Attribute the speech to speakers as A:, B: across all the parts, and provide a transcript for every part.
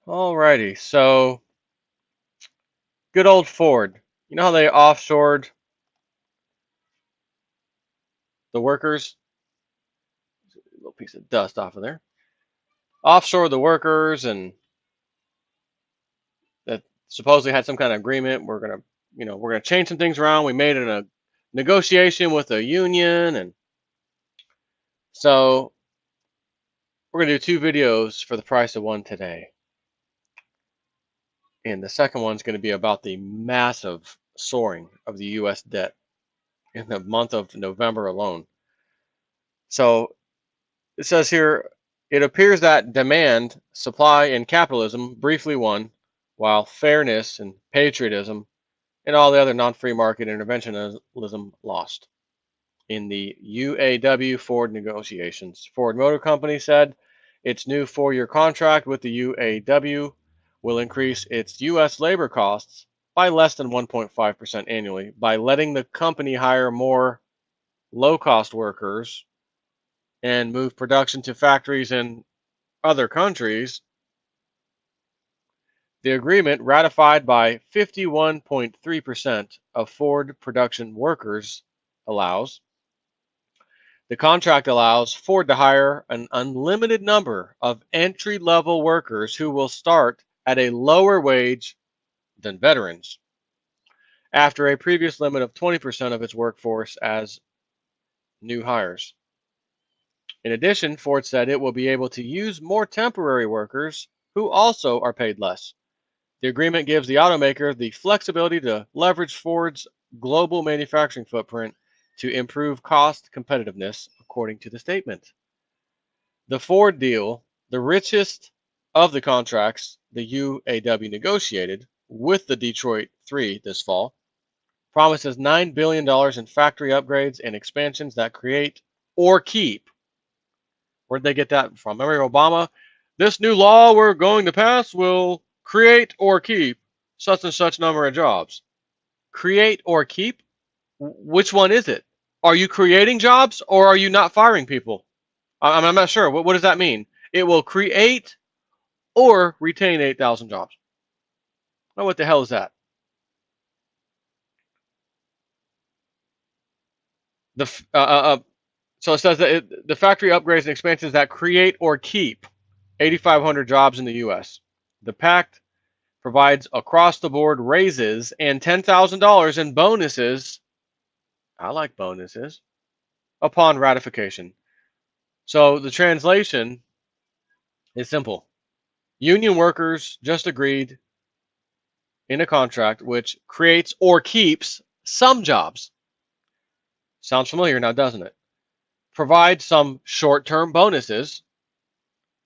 A: Alrighty, so good old Ford. You know how they offshored the workers? A little piece of dust off of there. Offshore the workers, and that supposedly had some kind of agreement. We're gonna change some things around. We made it a negotiation with a union, and so we're gonna do two videos for the price of one today. And the second one's gonna be about the massive soaring of the U.S. debt in the month of November alone. So it says here, it appears that demand, supply, and capitalism briefly won, while fairness and patriotism and all the other non-free market interventionism lost. In the UAW Ford negotiations, Ford Motor Company said its new 4-year contract with the UAW will increase its U.S. labor costs by less than 1.5% annually by letting the company hire more low-cost workers and move production to factories in other countries. The agreement, ratified by 51.3% of Ford production workers, allows the contract allows Ford to hire an unlimited number of entry-level workers who will start at a lower wage than veterans, after a previous limit of 20% of its workforce as new hires. In addition, Ford said it will be able to use more temporary workers who also are paid less. The agreement gives the automaker the flexibility to leverage Ford's global manufacturing footprint to improve cost competitiveness, according to the statement. The Ford deal, the richest of the contracts the UAW negotiated with the Detroit Three this fall, promises $9 billion in factory upgrades and expansions that create or keep. Where'd they get that from? Remember Obama? This new law we're going to pass will create or keep such and such number of jobs. Create or keep? Which one is it? Are you creating jobs or are you not firing people? I'm not sure. What does that mean? It will create or retain 8,000 jobs. Well, what the hell is that? The so it says that the factory upgrades and expansions that create or keep 8,500 jobs in the U.S. The pact provides across the board raises and $10,000 in bonuses. I like bonuses upon ratification. So the translation is simple. Union workers just agreed in a contract which creates or keeps some jobs. Sounds familiar now, doesn't it? Provides some short-term bonuses,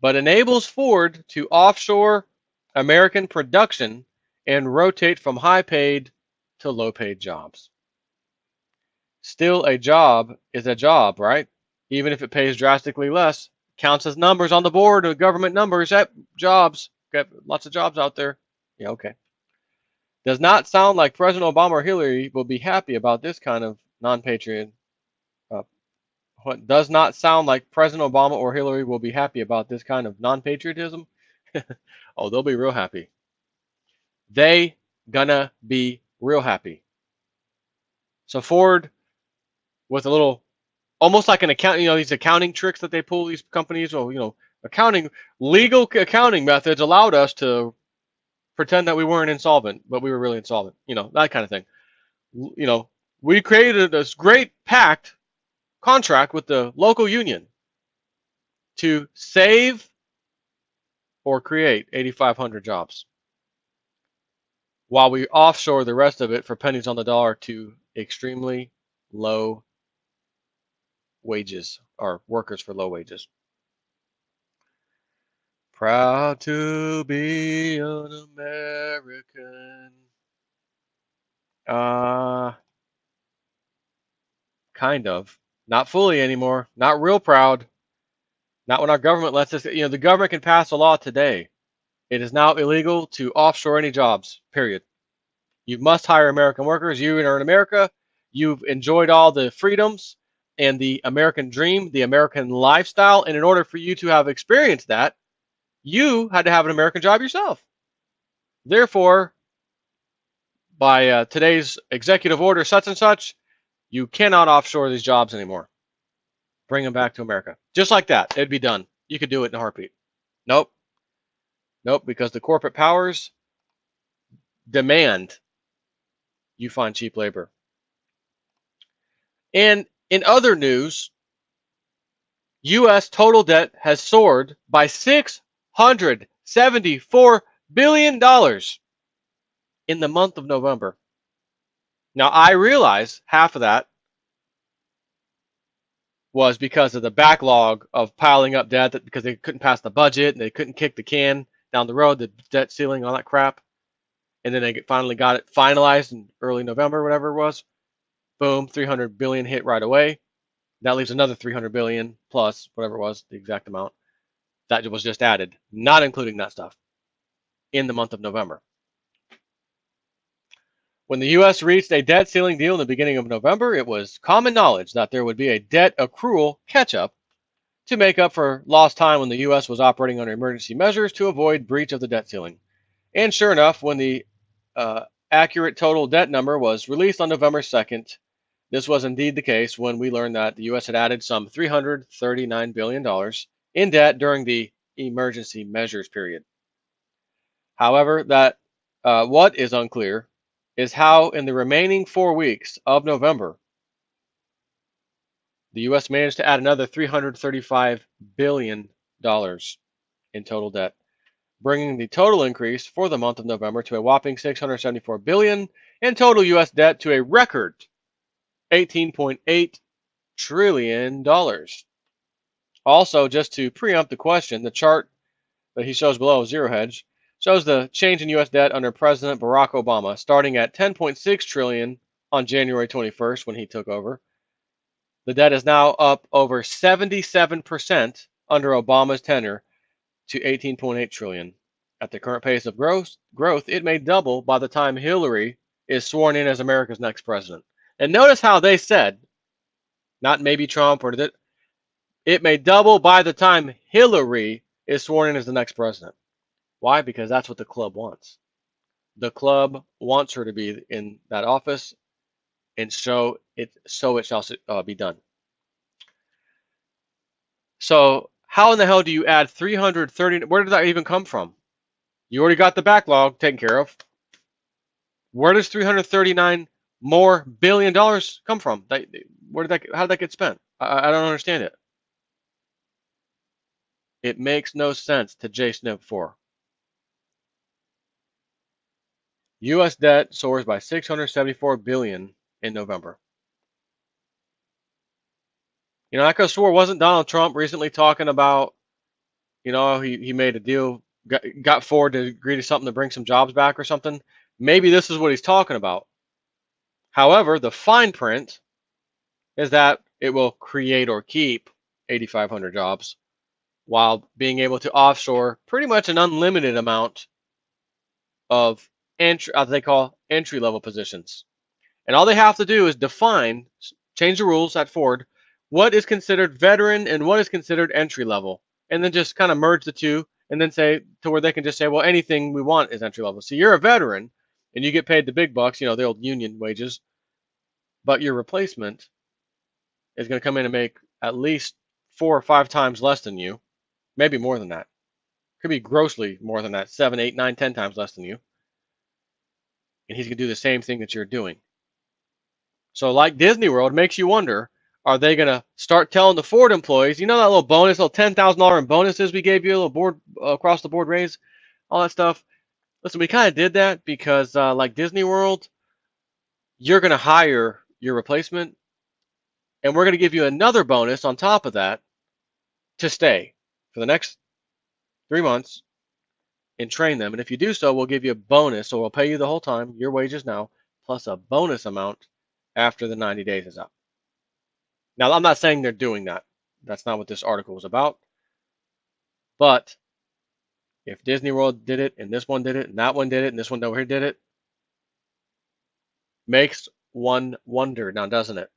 A: but enables Ford to offshore American production and rotate from high-paid to low-paid jobs. Still, a job is a job, right? Even if it pays drastically less, counts as numbers on the board of government numbers. Jobs, got lots of jobs out there. Yeah, okay. Does not sound like President Obama or Hillary will be happy about this kind of non-patriot. What does not sound like President Obama or Hillary will be happy about this kind of non-patriotism. Oh, they'll be real happy. They gonna be real happy. So Ford, with a little, almost like an account, these accounting tricks that they pull these companies, or accounting, legal accounting methods allowed us to pretend that we weren't insolvent, but we were really insolvent. That kind of thing. We created this great pact contract with the local union to save or create 8,500 jobs while we offshore the rest of it for pennies on the dollar to extremely low wages, or workers for low wages. Proud to be an American. Uh, kind of. Not fully anymore. Not real proud. Not when our government lets us. The government can pass a law today. It is now illegal to offshore any jobs, period. You must hire American workers. You are in America. You've enjoyed all the freedoms and the American dream, the American lifestyle. And in order for you to have experienced that, you had to have an American job yourself. Therefore, by today's executive order, such and such, you cannot offshore these jobs anymore. Bring them back to America. Just like that. It'd be done. You could do it in a heartbeat. Nope. Nope. Because the corporate powers demand you find cheap labor. And in other news, U.S. total debt has soared by $674 billion in the month of November. Now, I realize half of that was because of the backlog of piling up debt because they couldn't pass the budget and they couldn't kick the can down the road, the debt ceiling, all that crap. And then they finally got it finalized in early November, whatever it was. Boom, 300 billion hit right away. That leaves another 300 billion plus whatever it was, the exact amount that was just added, not including that stuff, in the month of November. When the U.S. reached a debt ceiling deal in the beginning of November, it was common knowledge that there would be a debt accrual catch-up to make up for lost time when the U.S. was operating under emergency measures to avoid breach of the debt ceiling. And sure enough, when the accurate total debt number was released on November 2nd, this was indeed the case when we learned that the U.S. had added some $339 billion in debt during the emergency measures period. However, what is unclear is how in the remaining 4 weeks of November, the U.S. managed to add another $335 billion in total debt, bringing the total increase for the month of November to a whopping $674 billion and total U.S. debt to a record $18.8 trillion. Also, just to preempt the question, the chart that he shows below, Zero Hedge, shows the change in U.S. debt under President Barack Obama, starting at $10.6 trillion on January 21st when he took over. The debt is now up over 77% under Obama's tenure to $18.8 trillion. At the current pace of growth, it may double by the time Hillary is sworn in as America's next president. And notice how they said, not maybe Trump or it may double by the time Hillary is sworn in as the next president. Why? Because that's what the club wants. The club wants her to be in that office, and so it shall be done. So how in the hell do you add 330? Where did that even come from? You already got the backlog taken care of. Where does 339 more billion dollars come from? How did that get spent? I don't understand it. It makes no sense to J Snip 4. U.S. debt soars by 674 billion in November. You know, I could have swore wasn't Donald Trump recently talking about, he made a deal, got Ford to agree to something to bring some jobs back or something. Maybe this is what he's talking about. However, the fine print is that it will create or keep 8,500 jobs while being able to offshore pretty much an unlimited amount of as they call entry level positions. And all they have to do is change the rules at Ford, what is considered veteran and what is considered entry level, and then just kind of merge the two and then say to where they can just say, well, anything we want is entry level. So you're a veteran and you get paid the big bucks, the old union wages, but your replacement is going to come in and make at least 4 or 5 times less than you, maybe more than that. Could be grossly more than that, 7, 8, 9, 10 times less than you. And he's going to do the same thing that you're doing. So like Disney World, makes you wonder, are they going to start telling the Ford employees, that little bonus, little $10,000 in bonuses we gave you, a little board across the board raise, all that stuff? Listen, we kind of did that because like Disney World, you're going to hire your replacement and we're going to give you another bonus on top of that to stay for the next 3 months and train them. And if you do so, we'll give you a bonus. So we'll pay you the whole time, your wages now, plus a bonus amount after the 90 days is up. Now, I'm not saying they're doing that. That's not what this article was about. But if Disney World did it, and this one did it, and that one did it, and this one over here did it, makes one wonder now, doesn't it?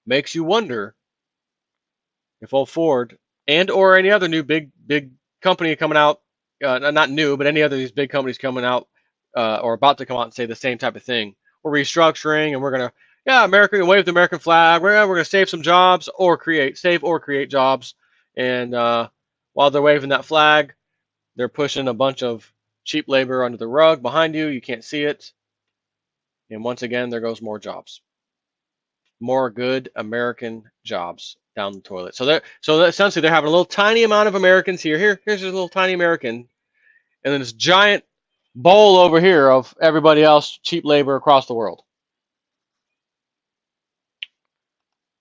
A: Makes you wonder if old Ford and or any other new big company coming out, not new, but any other of these big companies coming out or about to come out and say the same type of thing. We're restructuring and we're gonna, yeah, America, wave the American flag. We're gonna save some jobs or save or create jobs. And while they're waving that flag, they're pushing a bunch of cheap labor under the rug behind you. You can't see it. And once again, there goes more jobs, more good American jobs down the toilet. So essentially they're having a little tiny amount of Americans here. Here's a little tiny American, and then this giant bowl over here of everybody else, cheap labor across the world.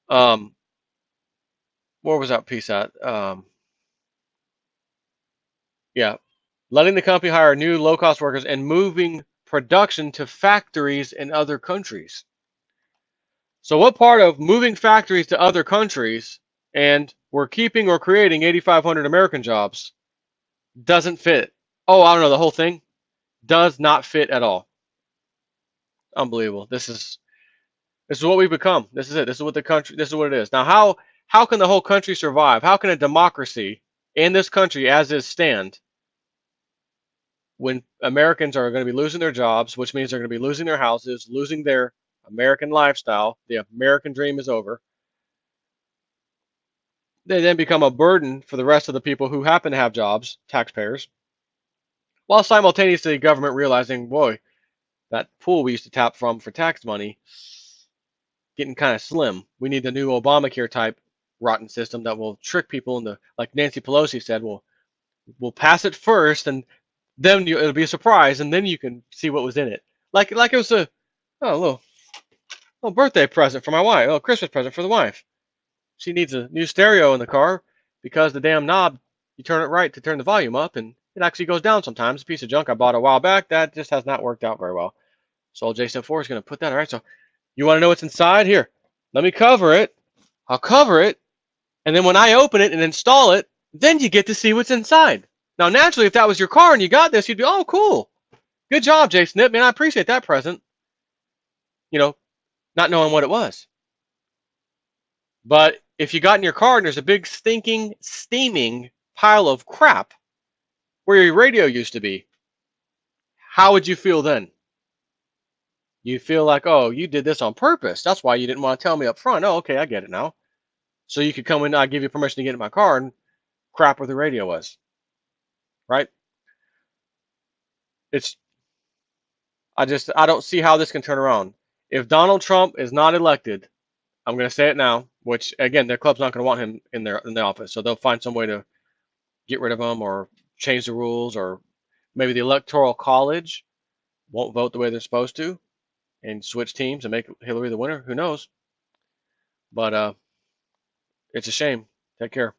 A: Um, where was that piece at? Yeah, letting the company hire new low-cost workers and moving production to factories in other countries. So what part of moving factories to other countries and we're keeping or creating 8,500 American jobs doesn't fit? Oh, I don't know. The whole thing does not fit at all. Unbelievable. This is what we've become. This is it. This is what the country. This is what it is. Now, how can the whole country survive? How can a democracy in this country, as is, stand when Americans are going to be losing their jobs, which means they're going to be losing their houses, losing their American lifestyle? The American dream is over. They then become a burden for the rest of the people who happen to have jobs, taxpayers, while simultaneously government realizing, boy, that pool we used to tap from for tax money getting kind of slim. We need the new Obamacare type rotten system that will trick people into, like Nancy Pelosi said, we'll pass it first, and then it'll be a surprise, and then you can see what was in it. Like it was a little birthday present for my wife, a little Christmas present for the wife. She needs a new stereo in the car because the damn knob, you turn it right to turn the volume up, and it actually goes down sometimes. A piece of junk I bought a while back that just has not worked out very well. So old Jason 4 is going to put that. All right, so you want to know what's inside? Here, let me cover it. I'll cover it, and then when I open it and install it, then you get to see what's inside. Now, naturally, if that was your car and you got this, you'd be, oh, cool. Good job, Jason. Man, I appreciate that present. You know, not knowing what it was. But if you got in your car and there's a big stinking, steaming pile of crap where your radio used to be, how would you feel then? You feel like, oh, you did this on purpose. That's why you didn't want to tell me up front. Oh, okay, I get it now. So you could come in, I give you permission to get in my car and crap where the radio was. Right? It's I don't see how this can turn around. If Donald Trump is not elected, I'm going to say it now, which again, their club's not going to want him in the office, so they'll find some way to get rid of him or change the rules, or maybe the electoral college won't vote the way they're supposed to and switch teams and make Hillary the winner. Who knows? But it's a shame. Take care.